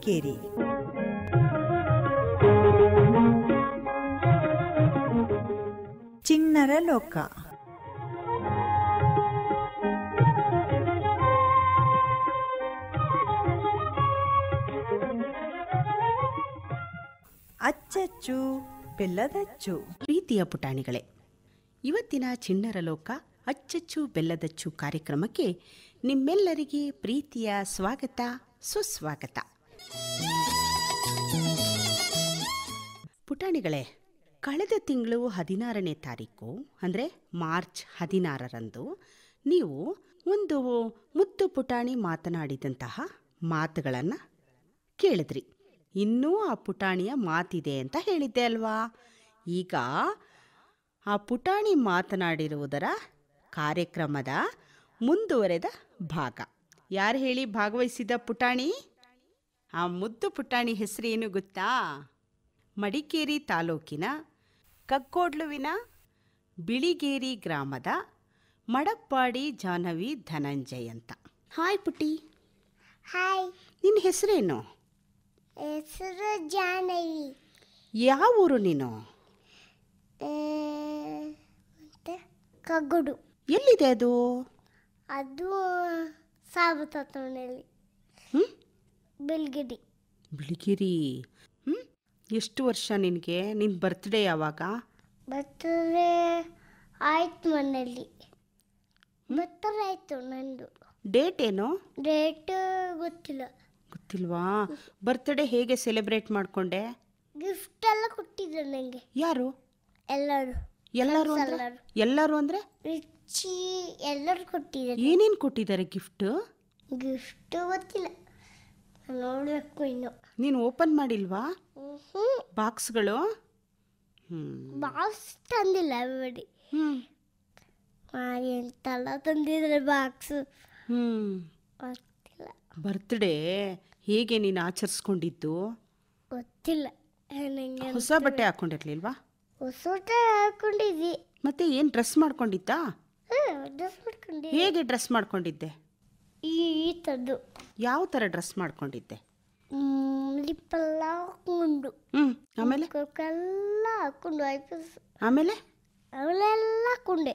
ಮಡಿಕೇರಿ. ಚಿಣ್ಣರ ಲೋಕ. ಅಚ್ಚಚ್ಚು ಬೆಲ್ಲದಚ್ಚು. ಪ್ರೀತಿಯ ಪುಟಾಣಿಗಳೇ, ಇವತ್ತಿನ ಚಿಣ್ಣರ ಲೋಕ ಅಚ್ಚಚ್ಚು ಬೆಲ್ಲದಚ್ಚು ಕಾರ್ಯಕ್ರಮಕ್ಕೆ ನಿಮ್ಮೆಲ್ಲರಿಗೆ ಪ್ರೀತಿಯ ಸ್ವಾಗತ, ಸುಸ್ವಾಗತ. ಪುಟಾಣಿಗಳೇ, ಕಳೆದ ತಿಂಗಳು 16ನೇ ತಾರೀಕು ಅಂದರೆ ಮಾರ್ಚ್ 16ರಂದು ನೀವು ಒಂದು ಮುದ್ದು ಪುಟಾಣಿ ಮಾತನಾಡಿದಂತಹ ಮಾತುಗಳನ್ನು ಕೇಳಿದ್ರಿ. ಇನ್ನೂ ಆ ಪುಟಾಣಿಯ ಮಾತಿದೆ ಅಂತ ಹೇಳಿದ್ದೆ ಅಲ್ವಾ? ಈಗ ಆ ಪುಟಾಣಿ ಮಾತನಾಡಿರುವುದರ ಕಾರ್ಯಕ್ರಮದ ಮುಂದುವರೆದ ಭಾಗ. ಯಾರು ಹೇಳಿ ಭಾಗವಹಿಸಿದ ಪುಟಾಣಿ? ಆ ಮುದ್ದು ಪುಟಾಣಿ ಹೆಸರು ಏನು ಗೊತ್ತಾ? ಮಡಿಕೇರಿ ತಾಲೂಕಿನ ಕಗ್ಗೋಡ್ಲುವಿನ ಬಿಳಿಗೇರಿ ಗ್ರಾಮದ ಮಡಪ್ಪಾಡಿ ಜಾಹ್ನವಿ ಧನಂಜಯ್ ಅಂತ. ಹಾಯ್ ಪುಟಿ. ಹಾಯ್. ನಿನ್ನ ಹೆಸರೇನು? ಹೆಸರು ಜಾಹ್ನವಿ. ಯಾವ ಊರು ನೀನು? ಕಗ್ಗೋಡು. ಎಲ್ಲಿದೆ ಅದು? ಅದು ಸಾಬತೋಣಲ್ಲಿ. ಬಿಳಿಗಿರಿ. ಬಿಳಿಗಿರಿ. ಎಷ್ಟು ವರ್ಷ ನಿನಗೆ? ನಿನ್ನ ಬರ್ತ್ಡೇ ಯಾವಾಗ? ಬರ್ತ್ಡೇ ಆಯ್ತು ಮನೆಯಲ್ಲಿ. ಬರ್ತ್ಡೇ ಆಯಿತು ನಂದು. ಡೇಟ್ ಏನು? ಡೇಟ್ ಗೊತ್ತಿಲ್ಲ. ಗೊತ್ತಿಲ್ವಾ? ಬರ್ತ್ಡೇ ಹೇಗೆ ಸೆಲೆಬ್ರೇಟ್ ಮಾಡಿಕೊಂಡೆ? ಗಿಫ್ಟ್ ಎಲ್ಲ ಕೊಟ್ಟಿದ್ರು ನನಗೆ. ಯಾರು? ಎಲ್ಲರೂ. ಎಲ್ಲರೂ ಅಂದ್ರೆ? ಎಲ್ಲರೂ ಅಂದರೆ ರಿಚಿ ಎಲ್ಲರೂ ಕೊಟ್ಟಿದ್ದಾರೆ. ಏನೇನು ಕೊಟ್ಟಿದ್ದಾರೆ ಗಿಫ್ಟ್? ಗಿಫ್ಟ್ ಗೊತ್ತಿಲ್ಲ, ನೋಡಬೇಕು ಇನ್ನು. ನೀನು ಓಪನ್ ಮಾಡಿಲ್ವಾ ಬಾಕ್ಸ್ಗಳು? ಬಾಕ್ಸ್ ತಂದಿಲ್ಲ ಬಿಡಿ. ಎಂತೆಲ್ಲ ತಂದಿದ್ರೆ ಬಾಕ್ಸ್ ಗೊತ್ತಿಲ್ಲ. ಬರ್ತ್ಡೇ ಹೇಗೆ ನೀನು ಆಚರಿಸ್ಕೊಂಡಿದ್ದು? ಗೊತ್ತಿಲ್ಲ ನನಗೆ. ಹೊಸ ಬಟ್ಟೆ ಹಾಕೊಂಡಿರ್ಲಿಲ್ವಾ? ಹೊಸ ಬಟ್ಟೆ ಹಾಕೊಂಡಿದ್ದಿ. ಮತ್ತೆ ಏನು ಡ್ರೆಸ್ ಮಾಡ್ಕೊಂಡಿದ್ದಾ? ಡ್ರೆಸ್ ಮಾಡ್ಕೊಂಡಿ. ಹೇಗೆ ಡ್ರೆಸ್ ಮಾಡ್ಕೊಂಡಿದ್ದೆ? ಈ ಥರದ್ದು. ಯಾವ ಥರ ಡ್ರೆಸ್ ಮಾಡ್ಕೊಂಡಿದ್ದೆ? ಲಿಪ್ಪೆಲ್ಲ ಹಾಕೊಂಡು. ಆಮೇಲೆ ಎಲ್ಲ ಹಾಕೊಂಡು ಐಪಸ್. ಆಮೇಲೆ ಅವಳೆಲ್ಲ ಹಾಕೊಂಡೆ.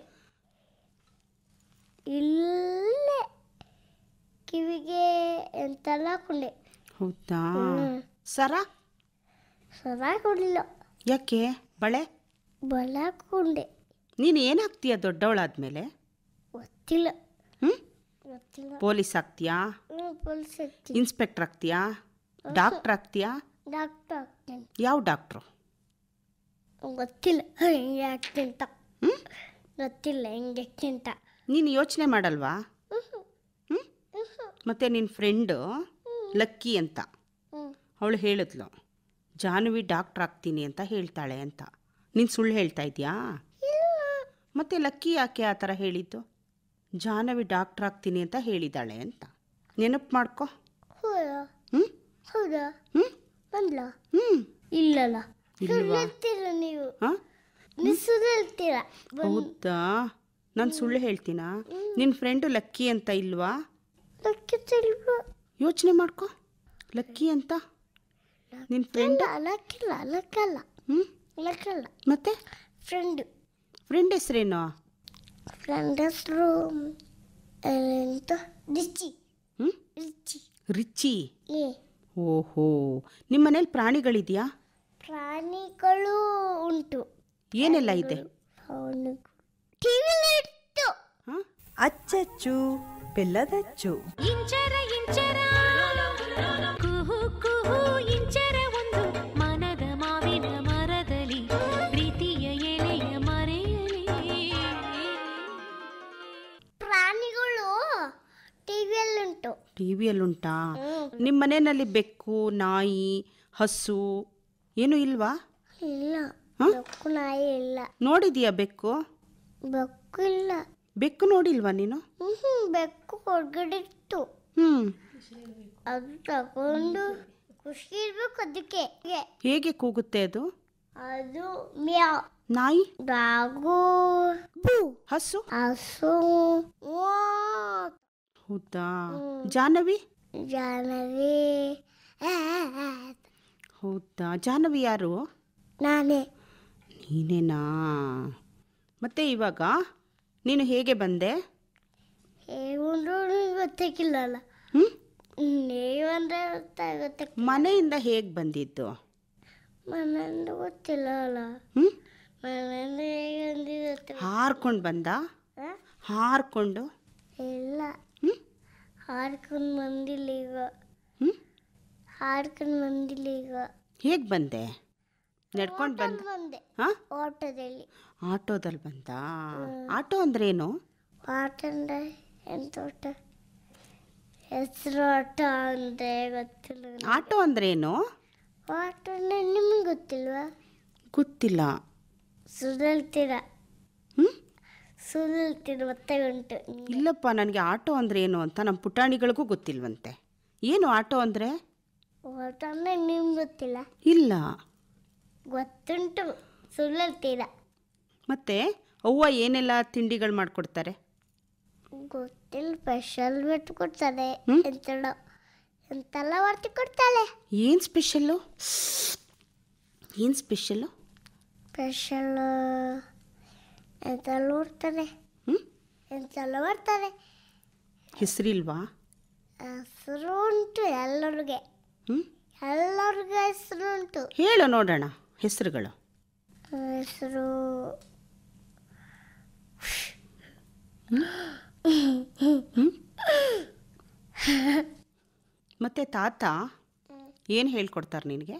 ಇಲ್ಲೇ ಕಿವಿಗೆ ಎಂತೆಲ್ಲ ಹಾಕೊಂಡೆ. ಹೌದಾ? ಸರ? ಸರ ಹಾಕೊಂಡಿಲ್ಲ. ಯಾಕೆ? ಬಳೆ? ಬಳೆ ಹಾಕೊಂಡೆ. ನೀನು ಏನು ಹಾಕ್ತೀಯ ದೊಡ್ಡವಳಾದ್ಮೇಲೆ? ಗೊತ್ತಿಲ್ಲ. ಗೊತ್ತಿಲ್ಲ. ಪೊಲೀಸ್ ಆಗ್ತೀಯಾ? ಪೊಲೀಸ್ ಆಗ್ತೀನಿ. ಇನ್ಸ್ಪೆಕ್ಟರ್ ಆಗ್ತೀಯಾ? ಡಾಕ್ಟರ್ ಆಗ್ತೀಯಾ? ಡಾಕ್ಟರ್ ಆಗ್ತೀನಿ. ಯಾವ ಡಾಕ್ಟ್ರು? ಗೊತ್ತಿಲ್ಲ ಹೆಂಗೆ ಆಗ್ತೀನಿ ಅಂತ. ಗೊತ್ತಿಲ್ಲ ಹೆಂಗೆ ಆಗ್ತೀನಿ ಅಂತ. ನೀನು ಯೋಚನೆ ಮಾಡಲ್ವಾ? ಮತ್ತೆ ನಿನ್ನ ಫ್ರೆಂಡು ಲಕ್ಕಿ ಅಂತ, ಅವಳು ಹೇಳಿದ್ಲು ಜಾಹ್ನವಿ ಡಾಕ್ಟ್ರ್ ಆಗ್ತೀನಿ ಅಂತ ಹೇಳ್ತಾಳೆ ಅಂತ. ನೀನು ಸುಳ್ಳು ಹೇಳ್ತಾ ಇದೆಯಾ? ಮತ್ತೆ ಲಕ್ಕಿ ಯಾಕೆ ಆ ಥರ ಹೇಳಿದ್ದು? ಜಾಹ್ನವಿ ಡಾಕ್ಟ್ರ್ ಆಗ್ತೀನಿ ಅಂತ ಹೇಳಿದಾಳೆ ಅಂತ ನೆನಪು ಮಾಡ್ಕೊ. ಹೌದಾ? ಬಂದ್ಲ? ಇಲ್ಲಲ್ಲ. ಹೇಳ್ತೀರ ನೀವು? ಹೇಳ್ತೀರ? ಹೌದಾ? ನಾನು ಸುಳ್ಳು ಹೇಳ್ತೀನಾ? ನಿನ್ನ ಫ್ರೆಂಡು ಲಕ್ಕಿ ಅಂತ ಇಲ್ವಾ? ಯೋಚನೆ ಮಾಡ್ಕೊ. ಲಕ್ಕಿ ಅಂತ ನಿನ್ನ ಫ್ರೆಂಡ್? ಲಕ್ಕಲ್ಲ. ಲಕ್ಕಲ್ಲ. ಮತ್ತೆ ಫ್ರೆಂಡ್. ಫ್ರೆಂಡ್ ಹೆಸರೇನು? ಫ್ರೆಂಡ್ ಹೆಸರು ರಿಚಿ. ರಿಚಿ. ರಿಚಿ. ಓಹೋ. ನಿಮ್ಮ ಮನೇಲಿ ಪ್ರಾಣಿಗಳಿದೆಯಾ? ಪ್ರಾಣಿಗಳು ಉಂಟು. ಏನೆಲ್ಲ ಇದೆ? ಟಿವಿಲಿ ಇತ್ತು. ಅಚ್ಚಚ್ಚು ಬೆಲ್ಲದಚ್ಚು. ಇಂಚರ ಇಂಚರ ಕುಹು ಕುಹು ಇಂಚರ ಒಂದು ಮನದ ಮಾವಿನ ಮರದಲ್ಲಿ ಪ್ರೀತಿಯ ಎಲೆಯ ಮರೆಯಲಿ. ಪ್ರಾಣಿಗಳು ಟಿವಿಯಲ್ಲುಂಟು. ಟಿವಿಯಲ್ಲುಂಟಾ? ನಿಮ್ಮ ಮನೆಯಲ್ಲಿ ಬೆಕ್ಕು, ನಾಯಿ, ಹಸು ಏನೂ ಇಲ್ವಾ? ಇಲ್ಲ. ಬೆಕ್ಕು ನಾಯಿ ಇಲ್ಲ. ನೋಡಿದೀಯಾ ಬೆಕ್ಕು? ಬೆಕ್ಕು ಇಲ್ಲ. ಬೆಕ್ಕು ನೋಡಿಲ್ವಾ ನೀನು? ಬೆಕ್ಕು ಹೊರಗಡೆ ಇತ್ತು. ಅದು ತಗೊಂಡು ಖುಷಿ ಇರ್ಬೇಕು ಅದಕ್ಕೆ. ಹೇಗೆ ಕೂಗುತ್ತೆ ಅದು? ಅದು ಮ್ಯಾವ್. ನಾಯಿ? ಡಾಗು. ಹಸು? ಹಸು. ಹೌದಾ? ಜಾಹ್ನವಿ? ಜಾಹ್ನವಿ ಹೌದಾ? ಜಾಹ್ನವಿ ಯಾರು? ನಾನೇ. ನೀನೇನಾ? ಮತ್ತೆ ಇವಾಗ ನೀನು ಹೇಗೆ ಬಂದೆ? ಹೇಗೊಂಡ್ರು ಗೊತ್ತಾಗಿಲ್ಲಲ್ಲ. ಹ್ಞೂ ನೀವಂದ್ರೆ ಗೊತ್ತಾಗುತ್ತೆ. ಮನೆಯಿಂದ ಹೇಗೆ ಬಂದಿದ್ದು? ಮನೆಯಿಂದ ಗೊತ್ತಿಲ್ಲ ಅಲ್ಲ. ಹ್ಞೂ ಮನೆಯಿಂದ ಹೇಗೆ ಅಂದಿರುತ್ತೆ. ಹಾರ್ಕೊಂಡು ಬಂದ? ಹಾರ್ಕೊಂಡು? ಇಲ್ಲ, ಹ್ಞೂ ಹಾಡ್ಕೊಂಡು ಬಂದಿಲ್ಲ ಈಗ. ಹ್ಞೂ ಹಾಡ್ಕೊಂಡು ಬಂದಿಲ್ಲ ಈಗ. ಹೇಗೆ ಬಂದೆ? ನಡ್ಕೊಂಡು ಬಂದೆ ಹಾಂ ಆಟೋದಲ್ಲಿ. ಆಟೋದಲ್ಲಿ ಬಂದ? ಆಟೋ ಅಂದ್ರೇನು? ಆಟ ಅಂದ್ರೆ ಎಂತ ಆಟ? ಹೆಸರು ಆಟ ಅಂದ್ರೆ ಗೊತ್ತಿಲ್ಲ. ಆಟೋ ಅಂದ್ರೇನು? ಆಟ ಅಂದ್ರೆ ನಿಮ್ಗೆ ಗೊತ್ತಿಲ್ವಾ? ಗೊತ್ತಿಲ್ಲ. ಸುಡಲ್ತೀರ ಹ್ಞೂ ಸುಡಲ್ತೀರ ಮತ್ತೆ ಉಂಟು. ಇಲ್ಲಪ್ಪ, ನನಗೆ ಆಟೋ ಅಂದರೆ ಏನು ಅಂತ ನಮ್ಮ ಪುಟಾಣಿಗಳಿಗೂ ಗೊತ್ತಿಲ್ವಂತೆ. ಏನು ಆಟೋ ಅಂದರೆ? ಆಟ ಅಂದ್ರೆ ನಿಮ್ಗೆ ಗೊತ್ತಿಲ್ಲ? ಇಲ್ಲ. ಗೊತ್ತುಂಟು, ಸುಳ್ಳಲ್ತೀರ. ಮತ್ತು ಅವ್ವ ಏನೆಲ್ಲ ತಿಂಡಿಗಳು ಮಾಡಿಕೊಡ್ತಾರೆ? ಗೊತ್ತಿಲ್ಲ, ಸ್ಪೆಷಲ್ ಬಿಟ್ಟು ಕೊಡ್ತಾರೆ. ಹ್ಮ್? ಎಂತೆಲ್ಲ ಬರ್ತಿ ಕೊಡ್ತಾಳೆ. ಏನು ಸ್ಪೆಷಲ್ಲು? ಏನು ಸ್ಪೆಷಲ್ಲು? ಸ್ಪೆಷಲ್ ಎಂತೆಲ್ಲ ಬರ್ತಾರೆ. ಹ್ಞೂ ಎಂತೆಲ್ಲ ಬರ್ತಾರೆ. ಹೆಸರಿಲ್ವಾ? ಹೆಸರು ಉಂಟು ಎಲ್ಲರಿಗೆ. ಹ್ಞೂ ಎಲ್ಲರಿಗೂ ಹೆಸರು ಉಂಟು. ಹೇಳು ನೋಡೋಣ ಹೆಸರುಗಳು. ಹೆಸರು ಮತ್ತು ತಾತ ಏನು ಹೇಳ್ಕೊಡ್ತಾರೆ ನಿನಗೆ?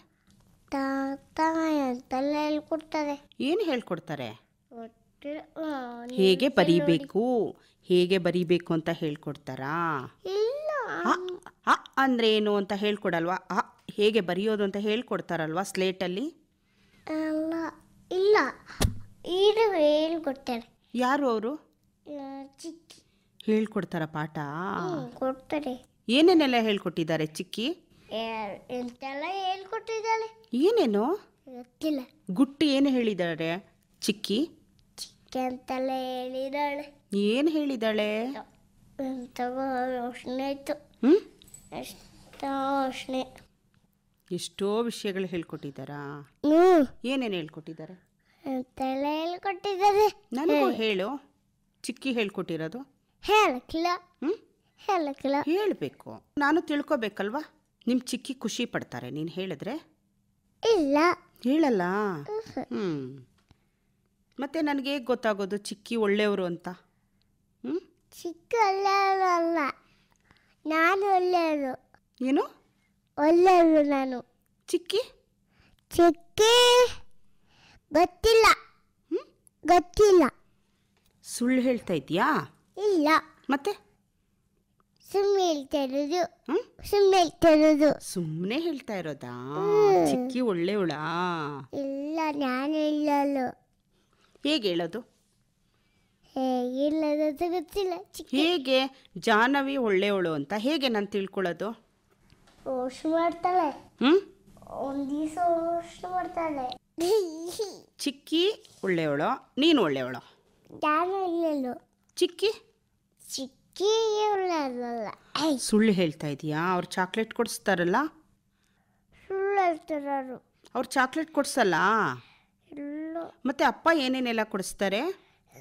ತಾತ ಎಂತೆಲ್ಲ ಹೇಳ್ಕೊಡ್ತಾರೆ. ಏನು ಹೇಳ್ಕೊಡ್ತಾರೆ? ಗೊತ್ತಿಲ್ಲ. ಹೇಗೆ ಬರೀಬೇಕು, ಹೇಗೆ ಬರೀಬೇಕು ಅಂತ ಹೇಳ್ಕೊಡ್ತಾರಾ? ಇಲ್ಲ, ಅ ಅಂದರೆ ಏನು ಅಂತ ಹೇಳ್ಕೊಡಲ್ವಾ? ಹೇಗೆ ಬರೆಯೋದು ಅಂತ ಹೇಳ್ಕೊಡ್ತಾರಲ್ವಾ ಸ್ಲೇಟಲ್ಲಿ? ಅಲ್ಲ, ಇಲ್ಲ, ಈಗ ಹೇಳ್ಕೊಡ್ತಾರೆ. ಯಾರು ಅವರು? ಚಿಕ್ಕಿ ಹೇಳ್ಕೊಡ್ತಾರ ಪಾಠ? ಕೊಡ್ತಾರೆ. ಏನೇನೆಲ್ಲ ಹೇಳ್ಕೊಟ್ಟಿದ್ದಾರೆ ಚಿಕ್ಕಿ? ಎಂತೆಲ್ಲ ಹೇಳ್ಕೊಟ್ಟಿದ್ದಾಳೆ. ಏನೇನು? ಗೊತ್ತಿಲ್ಲ. ಗುಟ್ಟಿ ಏನು ಹೇಳಿದ್ದಾರೆ ಚಿಕ್ಕಿ? ಚಿಕ್ಕಿ ಅಂತೆಲ್ಲ ಹೇಳಿದಾಳೆ. ಏನು ಹೇಳಿದಾಳೆ? ಎಂತವ ಯೋಚನೆ ಆಯ್ತು. ಹ್ಞೂ ಎಷ್ಟ ಯೋಚನೆ. ಎಷ್ಟೋ ವಿಷಯಗಳು ಹೇಳ್ಕೊಟ್ಟಿದ್ದಾರಾ? ಏನೇನು ಹೇಳ್ಕೊಟ್ಟಿದ್ದಾರೆ? ಎಂತೆಲ್ಲ ಹೇಳ್ಕೊಟ್ಟಿದ್ದಾರೆ. ನನಗೂ ಹೇಳು, ಚಿಕ್ಕಿ ಹೇಳ್ಕೊಟ್ಟಿರೋದು. ಹೇಳಕ್ಕಿಲ್ಲ. ಹ್ಞೂ ಹೇಳಕ್ಕಿಲ್ಲ. ಹೇಳಬೇಕು, ನಾನು ತಿಳ್ಕೊಬೇಕಲ್ವಾ? ನಿಮ್ಮ ಚಿಕ್ಕಿ ಖುಷಿ ಪಡ್ತಾರೆ ನೀನು ಹೇಳಿದ್ರೆ. ಇಲ್ಲ, ಹೇಳಲ್ಲ. ಹ್ಞೂ ಮತ್ತು ನನಗೆ ಗೊತ್ತಾಗೋದು ಚಿಕ್ಕಿ ಒಳ್ಳೆಯವರು ಅಂತ? ಹ್ಞೂ ಚಿಕ್ಕ ಒಳ್ಳೆಯವರು ಅಲ್ಲ, ನಾನು ಒಳ್ಳೆಯವರು. ಏನು ಒಳ್ಳೆಯವರು ನಾನು. ಚಿಕ್ಕಿ? ಚಿಕ್ಕಿ ಗೊತ್ತಿಲ್ಲ. ಗೊತ್ತಿಲ್ಲ. ಸುಳ್ಳು ಹೇಳ್ತಾ ಇದೆಯಾ? ಇಲ್ಲ, ಮತ್ತೆ ಸುಮ್ಮನೆ ಹೇಳ್ತಾ ಇರೋದು. ಹ್ಞೂ ಸುಮ್ಮನೆ ಹೇಳ್ತಾ ಇರೋದು. ಸುಮ್ಮನೆ ಹೇಳ್ತಾ ಇರೋದಾ? ಚಿಕ್ಕಿ ಒಳ್ಳೆಯವಳಾ? ಇಲ್ಲ, ನಾನು ಹೇಳಲು. ಹೇಗೆ ಹೇಳೋದು? ಹೇಗಿಲ್ಲದ ಗೊತ್ತಿಲ್ಲ. ಹೇಗೆ ಜಾಹ್ನವಿ ಒಳ್ಳೆಯವಳು ಅಂತ ಹೇಗೆ ನಾನು ತಿಳ್ಕೊಳ್ಳೋದು? ಯೋಚನೆ ಮಾಡ್ತಾಳೆ. ಹ್ಞೂ ಒಂದು ದಿವಸ ಯೋಚನೆ ಮಾಡ್ತಾಳೆ. ಚಿಕ್ಕಿ ಒಳ್ಳೆಯವಳು, ನೀನು ಒಳ್ಳೆಯವಳು. ನಾನು ಹೇಳಲು. ಚಿಕ್ಕಿ ಚಿಕ್ಕಿ ಒಳ್ಳೆಯದಲ್ಲ. ಸುಳ್ಳು ಹೇಳ್ತಾ ಇದೀಯಾ? ಅವ್ರು ಚಾಕ್ಲೇಟ್ ಕೊಡಿಸ್ತಾರಲ್ಲ? ಸುಳ್ಳು ಹೇಳ್ತಾರು. ಅವ್ರು ಚಾಕ್ಲೇಟ್ ಕೊಡಿಸಲ್ಲ? ಇಲ್ಲ. ಮತ್ತೆ ಅಪ್ಪ ಏನೇನೆಲ್ಲ ಕೊಡಿಸ್ತಾರೆ?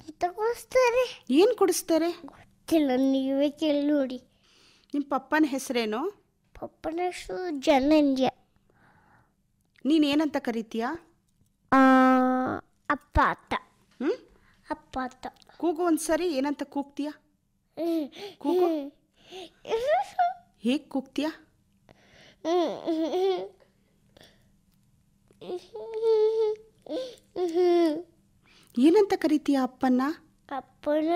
ಎಂತ ಕೊಡಿಸ್ತಾರೆ? ಏನು ಕೊಡಿಸ್ತಾರೆ? ಗೊತ್ತಿಲ್ಲ, ನೀವೇ ಕೇಳಿ ನೋಡಿ. ನಿಮ್ಮ ಪಪ್ಪನ ಹೆಸರೇನು? ಪಪ್ಪನ ಹೆಸರು ಜನಂಜಯ. ನೀನೇನಂತ ಕರಿತೀಯಾ? ಅಪ್ಪ ಅತ್ತ. ಹ್ಞೂ ಅಪ್ಪ ಅತ್ತ. ಕೂಗು ಒಂದು ಸರಿ, ಏನಂತ ಕೂಗ್ತೀಯಾ? ಕೂಗು. ಹೇಗೆ ಕೂಗ್ತೀಯಾ? ಏನಂತ ಕರಿತೀಯ ಅಪ್ಪನ್ನ? ಅಪ್ಪನ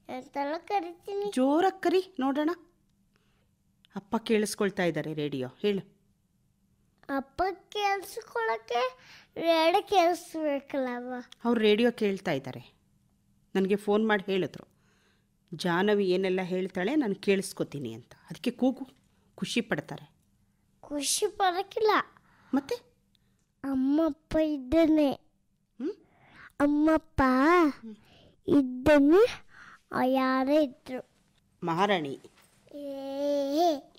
ಎಂತೆಲ್ಲ ಕರಿತೀನಿ. ಜೋರಾಗಿ ಕರಿ ನೋಡೋಣ. ಅಪ್ಪ ಕೇಳಿಸ್ಕೊಳ್ತಾ ಇದ್ದಾರೆ, ರೇಡಿಯೋ ಹೇಳು. ಅಪ್ಪ ಕೇಳಿಸ್ಕೊಳಕ್ಕೆ ರೇಡಿಯೋ ಕೇಳಿಸ್ಬೇಕಲ್ಲವ. ಅವ್ರು ರೇಡಿಯೋ ಕೇಳ್ತಾ ಇದ್ದಾರೆ, ನನಗೆ ಫೋನ್ ಮಾಡಿ ಹೇಳಿದ್ರು ಜಾಹ್ನವಿ ಏನೆಲ್ಲ ಹೇಳ್ತಾಳೆ ನಾನು ಕೇಳಿಸ್ಕೊತೀನಿ ಅಂತ. ಅದಕ್ಕೆ ಕೂಗು, ಖುಷಿ ಪಡ್ತಾರೆ. ಖುಷಿ ಪಡಕ್ಕಿಲ್ಲ. ಮತ್ತೆ ಅಮ್ಮಪ್ಪ ಇದ್ದಾನೆ. ಹ್ಞೂ ಅಮ್ಮಪ್ಪ ಇದ್ದಾನೆ. ಯಾರೇ ಇದ್ರು ಮಹಾರಾಣಿ.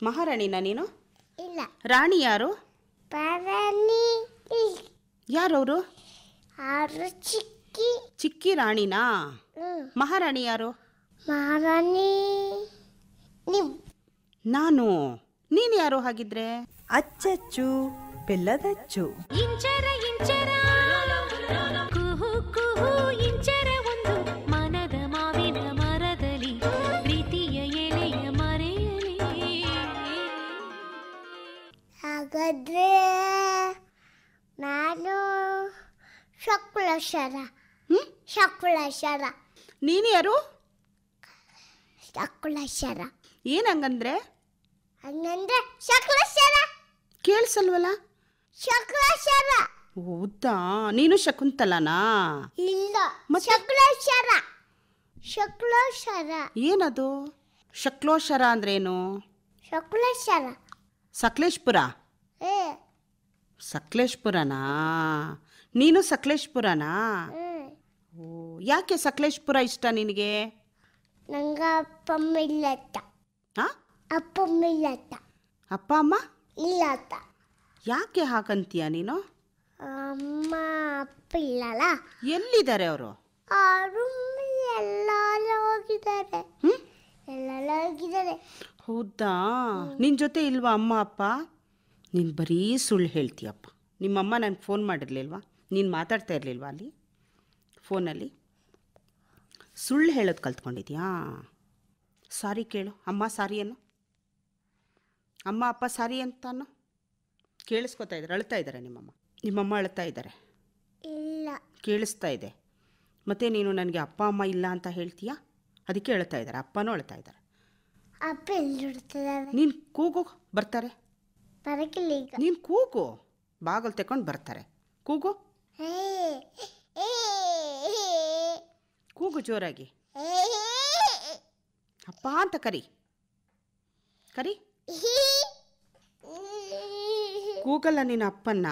ಮಹಾರಾಣಿನಾ ನೀನು? ಇಲ್ಲ. ರಾಣಿ ಯಾರು? ಪರಾಣಿ ಯಾರವರು? ಆರು ಚಿಕ್ಕಿ. ಚಿಕ್ಕಿ ರಾಣಿನಾ? ಮಹಾರಾಣಿ ಯಾರು? ಮಹಾರಾಣಿ ನೀವು. ನಾನು. ನೀನು ಯಾರು ಹಾಗಿದ್ರೆ? ಅಚ್ಚಚ್ಚು ಬೆಲ್ಲದಚ್ಚು. ಇಂಚರ ಇಂಚರ ಕುಹು ಕುಹು ಇಂಚರ ಒಂದು ಮನದ ಮಾವಿನ ಮರದಲ್ಲಿ ಪ್ರೀತಿಯ ಎಲೆಯ ಮರೆಯಲಿ. ಹಾಗಾದ್ರೆ ನಾನು ಶಕುಲಾಕ್ಷರ. ಶಕುಲಾಕ್ಷರ. ನೀನು ಯಾರು? ಶಕುಲಾಕ್ಷರ. ಏನಂಗಂದ್ರೆ? ಹಂಗಂದ್ರೆ ಶಕುಲಾಕ್ಷರ. ಕೇಳಿಸಲ್ವಲ್ಲ? ಶಕುಲಾಕ್ಷರ. ಹೌದಾ? ನೀನು ಶಕುಂತಲನಾ? ಇಲ್ಲ, ಮತ್ತೆ? ಶಕುಲಾಕ್ಷರ. ಶಕುಲಾಕ್ಷರ. ಏನದು? ಶಕ್ಲೋಶರ ಅಂದ್ರೇನು? ಶಕುಲಾಕ್ಷರ. ಸಕಲೇಶ್ಪುರ. ಏ ಸಕಲೇಶ್ಪುರನಾ? ನೀನು ಸಕಲೇಶ್ಪುರನಾ? ಓ, ಯಾಕೆ ಸಕಲೇಶ್ಪುರ ಇಷ್ಟ ನಿನಗೆ? ನಂಗೆ ಅಪ್ಪಮ್ಮ ಇಲ್ಲತ್ತ. ಹಾಂ? ಅಪ್ಪಮ್ಮ ಇಲ್ಲತ್ತ. ಅಪ್ಪ ಅಮ್ಮ ಇಲ್ಲತ್ತ. ಯಾಕೆ ಹಾಗಂತೀಯ ನೀನು? ಅಮ್ಮ ಅಪ್ಪ ಇಲ್ಲಲ್ಲ. ಎಲ್ಲಿದ್ದಾರೆ ಅವರು? ಅವರು ಎಲ್ಲಾಲ ಹೋಗಿದ್ದಾರೆ. ಎಲ್ಲಾಲ ಹೋಗಿದ್ದಾರೆ. ಹೌದಾ? ನಿನ್ನ ಜೊತೆ ಇಲ್ವಾ ಅಮ್ಮ ಅಪ್ಪ? ನೀನು ಬರೀ ಸುಳ್ಳು ಹೇಳ್ತೀಯಪ್ಪ. ನಿಮ್ಮಮ್ಮ ನನಗೆ ಫೋನ್ ಮಾಡಿರಲಿಲ್ವಾ? ನೀನು ಮಾತಾಡ್ತಾ ಇರಲಿಲ್ವಾ ಅಲ್ಲಿ ಫೋನಲ್ಲಿ? ಸುಳ್ಳು ಹೇಳೋದು ಕಲ್ತ್ಕೊಂಡಿದ್ಯಾ? ಸಾರಿ ಕೇಳು. ಅಮ್ಮ ಸಾರಿ ಅನ್ನು. ಅಮ್ಮ ಅಪ್ಪ ಸಾರಿ ಅಂತಾನು. ಕೇಳಿಸ್ಕೊತಾ ಇದ್ದಾರೆ. ಅಳ್ತಾ ಇದ್ದಾರೆ ನಿಮ್ಮಮ್ಮ ಅಳ್ತಾ ಇದ್ದಾರೆ. ಇಲ್ಲ. ಕೇಳಿಸ್ತಾ ಇದೆ. ಮತ್ತು ನೀನು ನನಗೆ ಅಪ್ಪ ಅಮ್ಮ ಇಲ್ಲ ಅಂತ ಹೇಳ್ತೀಯಾ? ಅದಕ್ಕೆ ಅಳ್ತಾ ಇದ್ದಾರೆ. ಅಪ್ಪನೂ ಅಳ್ತಾ ಇದ್ದಾರೆ. ಅಪ್ಪ ಎಲ್ಲಿಡ್ತಿದ್ದಾರೆ? ನೀನು ಕೂಗು, ಬರ್ತಾರೆ. ಬರಕಿಲ್ಲ ಈಗ. ನೀನು ಕೂಗು, ಬಾಗಲು ತೆಕೊಂಡು ಬರ್ತಾರೆ. ಕೂಗು, ಕೂಗು ಜೋರಾಗಿ. ಅಪ್ಪ ಅಂತ ಕರಿ. ಕೂಗಲ್ಲ ನೀನು ಅಪ್ಪನ್ನ.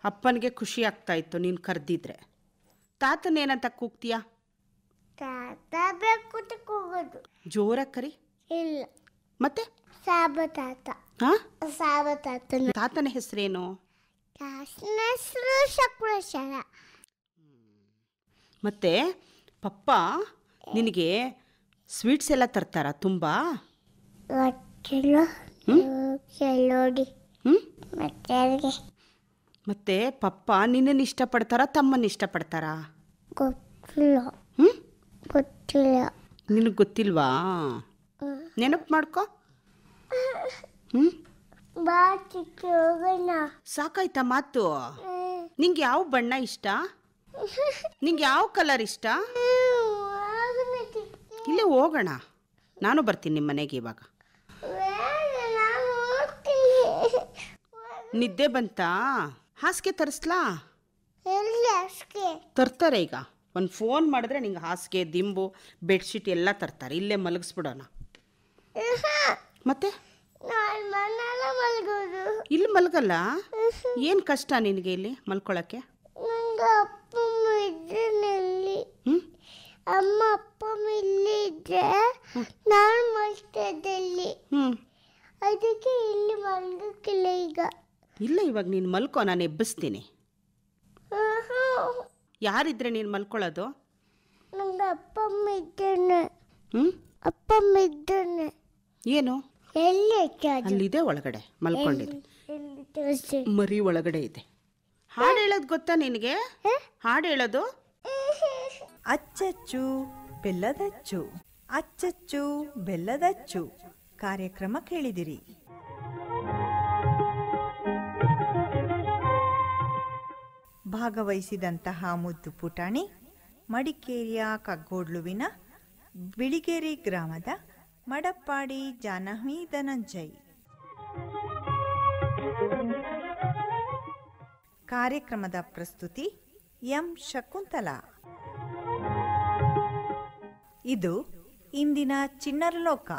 ಅಪ್ಪನಿಗೆ ಖುಷಿ ಆಗ್ತಾ ಇತ್ತು ನೀನು ಕರೆದಿದ್ರೆ. ತಾತನೇನಂತ ಕೂಗ್ತೀಯಾ? ತಾತ ಬೇಕು ಅಂತ ಕೂಗೋದು. ಜೋರಾಗಿ ಕರಿ. ಇಲ್ಲ. ಮತ್ತೆ? ಸಾಬ ತಾತ. ಹಾಂ? ಸಾಬ ತಾತನ. ತಾತನ ಹೆಸರೇನು? ತಾತನ ಹೆಸರು ಶಕುಲಾಕ್ಷರ. ಮತ್ತೆ ಪಪ್ಪ ನಿನಗೆ ಸ್ವೀಟ್ಸ್ ಎಲ್ಲ ತರ್ತಾರಾ ತುಂಬ? ಕೆಲೋಡಿ. ಮತ್ತೆ ಪಪ್ಪ ನಿನ್ನನ್ನು ಇಷ್ಟಪಡ್ತಾರಾ ತಮ್ಮನ್ನ ಇಷ್ಟಪಡ್ತಾರಾ? ಗೊತ್ತಿಲ್ಲ. ಗೊತ್ತಿಲ್ಲ. ನಿನಗೆ ಗೊತ್ತಿಲ್ವಾ? ನೆನಪು ಮಾಡ್ಕೊ. ಬಾ ಚಿಕ್ಕ ಹೋಗೋಣ. ಸಾಕಾಯ್ತಾ ಮಾತು? ನಿಂಗೆ ಯಾವ ಬಣ್ಣ ಇಷ್ಟ? ನಿಂಗೆ ಯಾವ ಕಲರ್ ಇಷ್ಟ? ಇಲ್ಲೇ ಹೋಗೋಣ. ನಾನು ಬರ್ತೀನಿ ನಿಮ್ಮ ಮನೆಗೆ ಇವಾಗ. ನಿದ್ದೆ ಬಂತಾ? ಹಾಸಿಗೆ ತರಿಸ್ಲಾ? ತರ್ತಾರೆ ಈಗ. ಒಂದು ಫೋನ್ ಮಾಡಿದ್ರೆ ನಿಂಗೆ ಹಾಸಿಗೆ, ದಿಂಬು, ಬೆಡ್ಶೀಟ್ ಎಲ್ಲ ತರ್ತಾರೆ. ಇಲ್ಲೇ ಮಲಗಿಸ್ಬಿಡೋಣ. ಮತ್ತೆ ಇಲ್ಲಿ ಮಲಗಲ್ಲ? ಏನು ಕಷ್ಟ ನಿನಗೆ ಇಲ್ಲಿ ಮಲ್ಕೊಳ್ಳೋಕ್ಕೆ? ಅಮ್ಮ ಅಪ್ಪ ಇಲ್ಲಿ ಇದ್ರೆ ನಾನು ಮಲ್ತಿದ್ದಲ್ಲಿ. ಅದಕ್ಕೆ ಇಲ್ಲಿ ಮಲ್ಗಕ್ಕಿಲ್ಲ ಈಗ. ಇಲ್ಲ, ಇವಾಗ ನೀನು ಮಲ್ಕೋ, ನಾನು ಎಬ್ಬಿಸ್ತೀನಿ. ಯಾರಿದ್ರೆ ನೀನು ಮಲ್ಕೊಳ್ಳೋದು? ನಂಗೆ ಅಪ್ಪಮ್ಮ ಇದ್ದಾನೆ. ಅಪ್ಪಮ್ಮ ಇದ್ದಾನೆ. ಏನು? ಎಲ್ಲಿ? ಅಲ್ಲಿದೆ ಒಳಗಡೆ ಮಲ್ಕೊಂಡಿದೆ. ಮರಿ ಒಳಗಡೆ ಇದೆ. ಹಾಡು ಹೇಳೋದು ಗೊತ್ತಾ ನಿನಗೆ? ಹಾಡು ಹೇಳೋದು? ಅಚ್ಚಚ್ಚು ಬೆಲ್ಲದಚ್ಚು. ಅಚ್ಚಚ್ಚು ಬೆಲ್ಲದಚ್ಚು ಕಾರ್ಯಕ್ರಮ ಕೇಳಿದಿರಿ. ಭಾಗವಹಿಸಿದಂತಹ ಮುದ್ದು ಪುಟಾಣಿ ಮಡಿಕೇರಿಯ ಕಗ್ಗೋಡ್ಲುವಿನ ಬಿಳಿಗೇರಿ ಗ್ರಾಮದ ಮಡಪ್ಪಾಡಿ ಜಾನಹಿ ಧನಂಜಯ್. ಕಾರ್ಯಕ್ರಮದ ಪ್ರಸ್ತುತಿ ಎಂ ಶಕುಂತಲಾ. ಇದು ಇಂದಿನ ಚಿಣ್ಣರ ಲೋಕ.